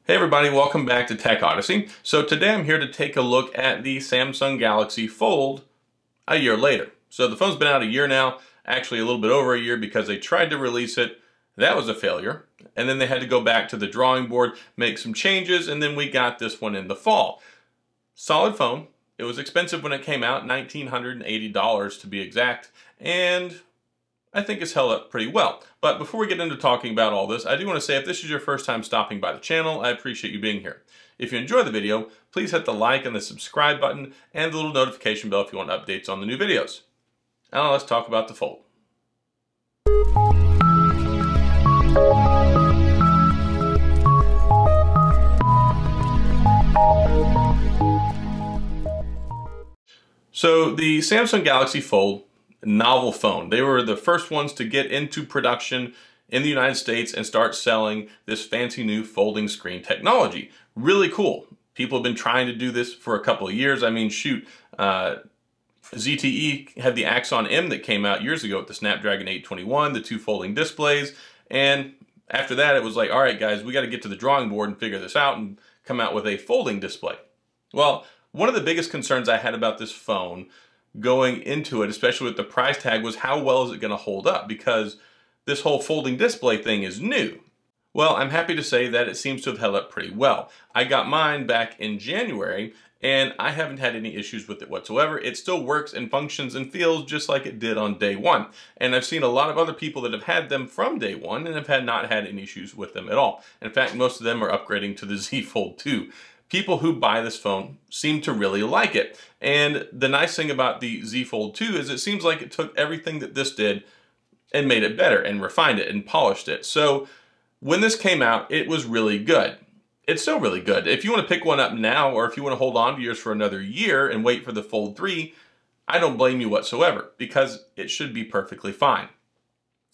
Hey everybody, welcome back to Tech Odyssey. So today I'm here to take a look at the Samsung Galaxy Fold a year later. So the phone's been out a year now, actually a little bit over a year because they tried to release it. That was a failure. And then they had to go back to the drawing board, make some changes, and then we got this one in the fall. Solid phone. It was expensive when it came out, $1,980 to be exact, and I think it's held up pretty well. But before we get into talking about all this, I do want to say if this is your first time stopping by the channel, I appreciate you being here. If you enjoy the video, please hit the like and the subscribe button and the little notification bell if you want updates on the new videos. Now let's talk about the Fold. So the Samsung Galaxy Fold, novel phone. They were the first ones to get into production in the United States and start selling this fancy new folding screen technology. Really cool. People have been trying to do this for a couple of years. I mean, shoot, ZTE had the Axon M that came out years ago with the Snapdragon 821, the two folding displays, and after that it was like, all right guys, we got to get to the drawing board and figure this out and come out with a folding display. Well, one of the biggest concerns I had about this phone going into it, especially with the price tag, was how well is it going to hold up, because this whole folding display thing is new. Well, I'm happy to say that it seems to have held up pretty well. I got mine back in January and I haven't had any issues with it whatsoever. It still works and functions and feels just like it did on day one. And I've seen a lot of other people that have had them from day one and have not had any issues with them at all. In fact, most of them are upgrading to the Z Fold 2. People who buy this phone seem to really like it. And the nice thing about the Z Fold 2 is it seems like it took everything that this did and made it better and refined it and polished it. So when this came out, it was really good. It's still really good. If you want to pick one up now, or if you want to hold on to yours for another year and wait for the Fold 3, I don't blame you whatsoever, because it should be perfectly fine.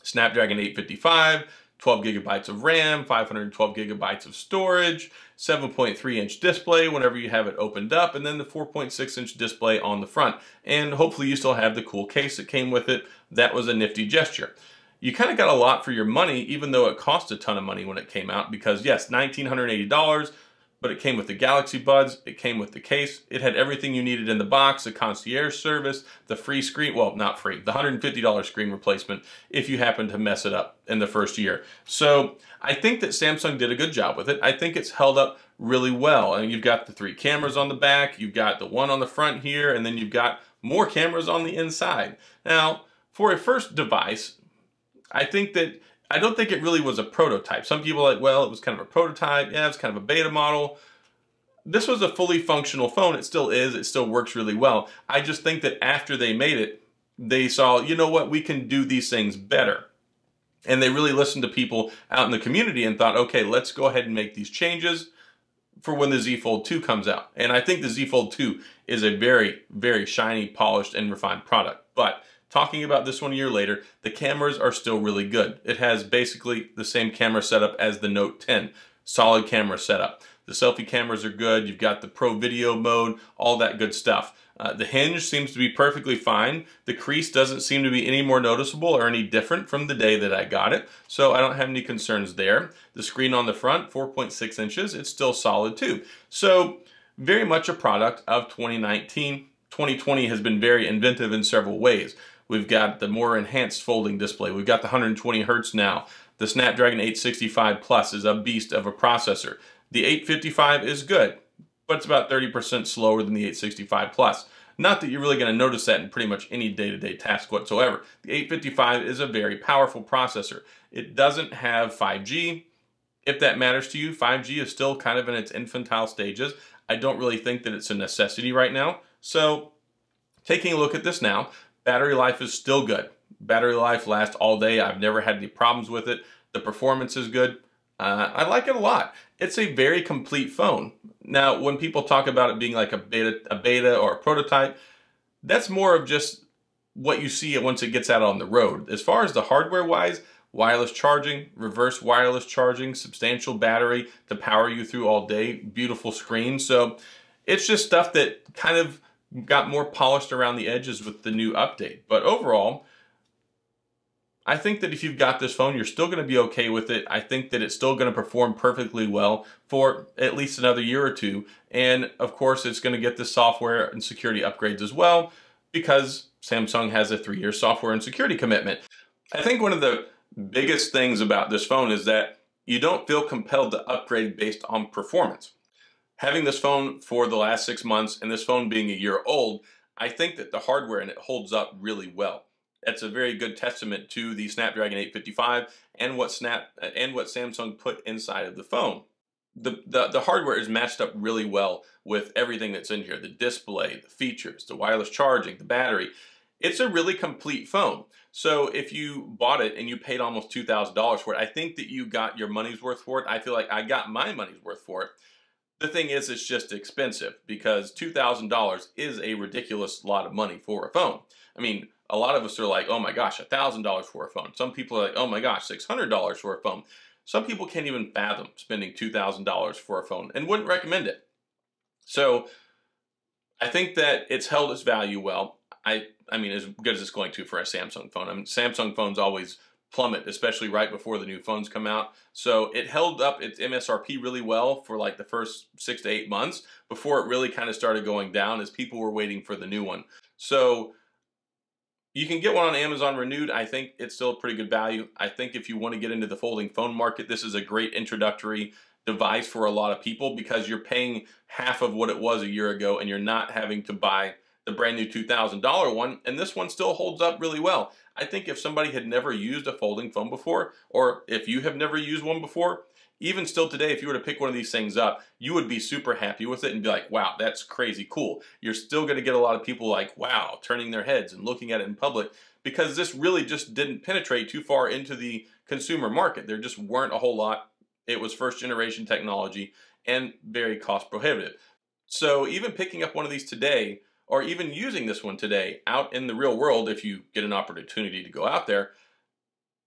Snapdragon 855, 12 gigabytes of RAM, 512 gigabytes of storage, 7.3-inch display whenever you have it opened up, and then the 4.6-inch display on the front. And hopefully you still have the cool case that came with it. That was a nifty gesture. You kind of got a lot for your money, even though it cost a ton of money when it came out, because yes, $1,980, but it came with the Galaxy Buds, it came with the case, it had everything you needed in the box, the concierge service, the free screen, well, not free, the $150 screen replacement if you happen to mess it up in the first year. So I think that Samsung did a good job with it. I think it's held up really well. And you've got the 3 cameras on the back, you've got the one on the front here, and then you've got more cameras on the inside. Now, for a first device, I don't think it really was a prototype. Some people are like, well, it was kind of a prototype. Yeah, it's kind of a beta model. This was a fully functional phone. It still is. It still works really well. I just think that after they made it, they saw, you know what, we can do these things better. And they really listened to people out in the community and thought, okay, let's go ahead and make these changes for when the Z Fold 2 comes out. And I think the Z Fold 2 is a very, very shiny, polished, and refined product. But talking about this one a year later, the cameras are still really good. It has basically the same camera setup as the Note 10. Solid camera setup. The selfie cameras are good. You've got the pro video mode, all that good stuff. The hinge seems to be perfectly fine. The crease doesn't seem to be any more noticeable or any different from the day that I got it, so I don't have any concerns there. The screen on the front, 4.6 inches, it's still solid too. So very much a product of 2019. 2020 has been very inventive in several ways. We've got the more enhanced folding display. We've got the 120 hertz now. The Snapdragon 865 Plus is a beast of a processor. The 855 is good, but it's about 30% slower than the 865 Plus. Not that you're really going to notice that in pretty much any day-to-day task whatsoever. The 855 is a very powerful processor. It doesn't have 5G. If that matters to you, 5G is still kind of in its infantile stages. I don't really think that it's a necessity right now. So, taking a look at this now, battery life is still good. Battery life lasts all day. I've never had any problems with it. The performance is good. I like it a lot. It's a very complete phone. Now, when people talk about it being like a beta or a prototype, that's more of just what you see once it gets out on the road. As far as the hardware-wise, wireless charging, reverse wireless charging, substantial battery to power you through all day, beautiful screen. So it's just stuff that kind of got more polished around the edges with the new update. But overall, I think that if you've got this phone, you're still going to be okay with it. I think that it's still going to perform perfectly well for at least another year or two. And of course, it's going to get the software and security upgrades as well, because Samsung has a 3-year software and security commitment. I think one of the biggest things about this phone is that you don't feel compelled to upgrade based on performance. Having this phone for the last 6 months and this phone being a year old, I think that the hardware in it holds up really well. That's a very good testament to the Snapdragon 855 and what Samsung put inside of the phone. The hardware is matched up really well with everything that's in here. The display, the features, the wireless charging, the battery. It's a really complete phone. So if you bought it and you paid almost $2,000 for it, I think that you got your money's worth for it. I feel like I got my money's worth for it. The thing is, it's just expensive because $2,000 is a ridiculous lot of money for a phone. I mean, a lot of us are like, oh my gosh, $1,000 for a phone. Some people are like, oh my gosh, $600 for a phone. Some people can't even fathom spending $2,000 for a phone and wouldn't recommend it. So I think that it's held its value well. I mean, as good as it's going to for a Samsung phone. I mean, Samsung phones always plummet, especially right before the new phones come out. So it held up its MSRP really well for like the first 6 to 8 months before it really kind of started going down as people were waiting for the new one. So you can get one on Amazon renewed. I think it's still a pretty good value. I think if you want to get into the folding phone market, this is a great introductory device for a lot of people because you're paying half of what it was a year ago and you're not having to buy the brand new $2,000 one, and this one still holds up really well. I think if somebody had never used a folding phone before, or if you have never used one before, even still today, if you were to pick one of these things up, you would be super happy with it and be like, wow, that's crazy cool. You're still going to get a lot of people like, wow, turning their heads and looking at it in public because this really just didn't penetrate too far into the consumer market. There just weren't a whole lot. It was first generation technology and very cost prohibitive. So even picking up one of these today, or even using this one today out in the real world, if you get an opportunity to go out there,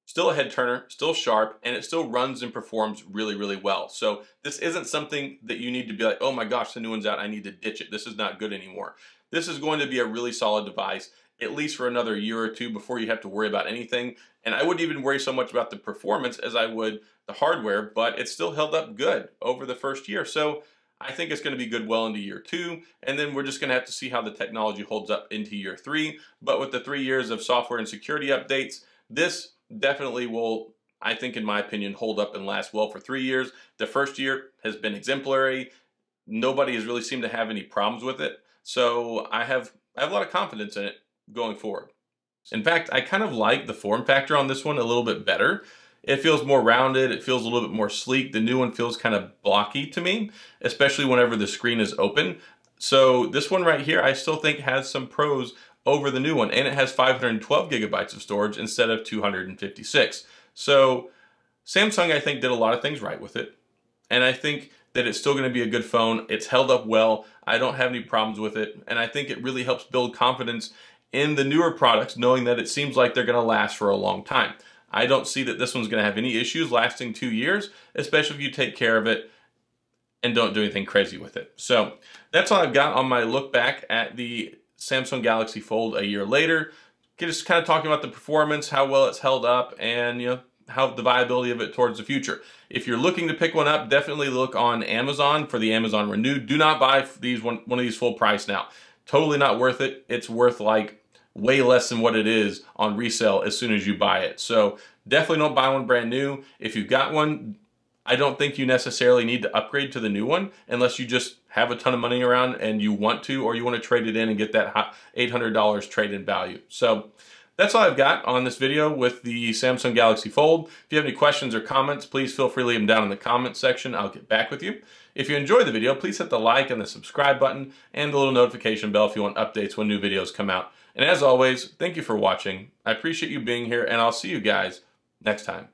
still a head turner, still sharp, and it still runs and performs really, really well. So this isn't something that you need to be like, oh my gosh, the new one's out, I need to ditch it. This is not good anymore. This is going to be a really solid device, at least for another year or two before you have to worry about anything. And I wouldn't even worry so much about the performance as I would the hardware, but it's still held up good over the first year. So I think it's going to be good well into year 2, and then we're just going to have to see how the technology holds up into year 3. But with the 3 years of software and security updates, this definitely will, I think in my opinion, hold up and last well for 3 years. The first year has been exemplary. Nobody has really seemed to have any problems with it. So I have a lot of confidence in it going forward. In fact, I kind of like the form factor on this one a little bit better. It feels more rounded, it feels a little bit more sleek. The new one feels kind of blocky to me, especially whenever the screen is open. So this one right here, I still think has some pros over the new one, and it has 512 gigabytes of storage instead of 256. So Samsung, I think, did a lot of things right with it, and I think that it's still going to be a good phone. It's held up well. I don't have any problems with it, and I think it really helps build confidence in the newer products, knowing that it seems like they're going to last for a long time. I don't see that this one's going to have any issues lasting 2 years, especially if you take care of it and don't do anything crazy with it. So that's all I've got on my look back at the Samsung Galaxy Fold a year later. Just kind of talking about the performance, how well it's held up, and how the viability of it towards the future. If you're looking to pick one up, definitely look on Amazon for the Amazon Renewed. Do not buy one of these full price now. Totally not worth it. It's worth like way less than what it is on resale as soon as you buy it. So definitely don't buy one brand new. If you've got one, I don't think you necessarily need to upgrade to the new one unless you just have a ton of money around and you want to, or you want to trade it in and get that $800 trade-in value. So that's all I've got on this video with the Samsung Galaxy Fold. If you have any questions or comments, please feel free to leave them down in the comments section. I'll get back with you. If you enjoyed the video, please hit the like and the subscribe button and the little notification bell if you want updates when new videos come out. And as always, thank you for watching. I appreciate you being here, and I'll see you guys next time.